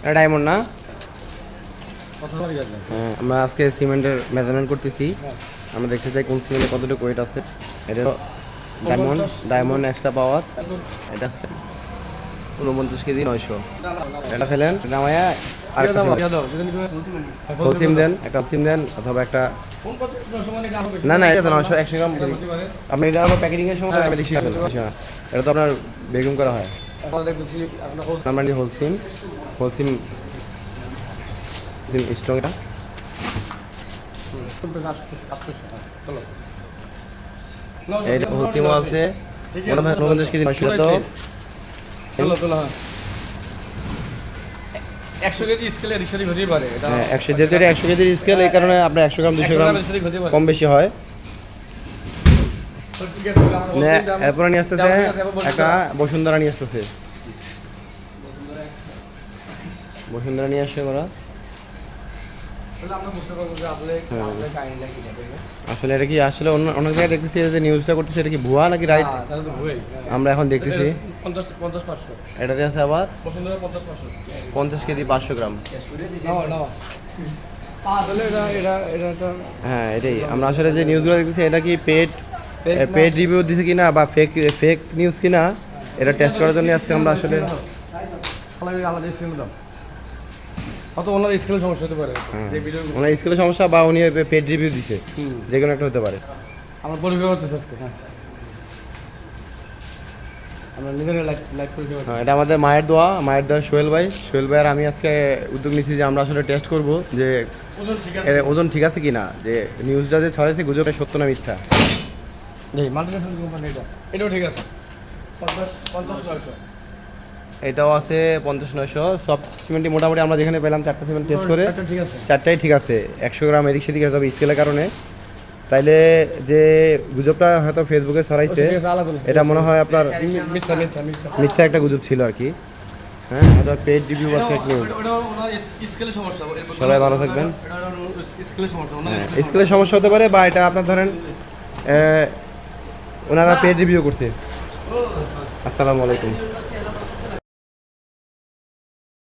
এটা ডায়মন্ড না? হ্যাঁ, আমরা আজকে সিমেন্টের মেজারমেন্ট করতেছি। আমরা দেখতে চাই কোন সিমেন্টে কতটুকু ওয়েট আছে। এটা ডায়মন্ড এক্সট্রা পাওয়ার। এটা আছে 49 কেজি 900। এটা ফেলেন নামায়া আর হোলসিম দেন, একটা হোলসিম দেন অথবা একটা না না, এটা 900 100 গ্রাম। আপনি এটা আমার প্যাকেটিংয়ের সময় আমি বেশি খাবেন। এটা তো আপনার বেগুন করা হয়। আমরা হোলসিম হোলসিম স্ট্রং এটা এইটা হোলসিম আছে 49 কেজি 900। তো 100 কেজি স্কেলে রিক্সাটি হতেই পারে। হ্যাঁ 100, যেহেতু এটা 100 কেজির স্কেল, এই কারণে আপনার 100 গ্রাম 200 গ্রাম কম বেশি হয়। এরপরে নিয়ে আসতেছে একটা বসুন্ধরা নিয়ে আসতেছে। বসুন্ধরা নিয়ে আসছে ওরা। আসলে এটা কি আসলে অনেক জায়গায় দেখতেছি যে নিউজটা করতেছে, এটা কি ভুয়া নাকি রাইট আমরা এখন দেখতেছি। এটাতে আছে আবার 50 কেজি 500 গ্রাম। হ্যাঁ এটাই আমরা আসলে যে নিউজগুলো দেখতেছি, এটা কি পেড রিভিউ দিছে কিনা বা ফেক নিউজ কিনা, এটা টেস্ট করার জন্য আজকে আমরা আসলে ওনার স্কেলের সমস্যা হতে পারে, ওনার স্কেলের সমস্যা বা উনি পেড রিভিউ দিছে, যে কোনো একটা হতে পারে। আমরা পরীক্ষা করতেছি আজকে। আমরা নিজেরা লাইভ পরীক্ষা করতেছি। এটা আমাদের মায়ের দোয়া সোহেল ভাই আর আমি আজকে উদ্যোগ নিচ্ছি যে আমরা আসলে টেস্ট করব যে ওজন ঠিক আছে কিনা, যে নিউজটা যে ছড়াইছে গুজবটা সত্য না মিথ্যা। মাল্টিনেশনাল কোম্পানি এটাও ঠিক আছে। 50-900 এটাও আছে 50-900। সব সিমেন্টই মোটামুটি আমরা যেখানে পেলাম 4টা সিমেন্ট টেস্ট করে চারটাই ঠিক আছে। 100 গ্রাম এদিক সেদিক হয়তো স্কেলের কারণে, তাইলে যে গুজবটা হয়তো ফেসবুকে ছড়াইছে এটা মনে হয় আপনার মিথ্যা একটা গুজব ছিল আর কি। হ্যাঁ, হয়তো পেড রিভিউ বা ফেক নিউজ। সবাই ভালো থাকবেন। স্কেলের সমস্যা হতে পারে, বা এটা আপনার ধরেন ওনারা পেড রিভিউ করছে। আসসালামু আলাইকুম।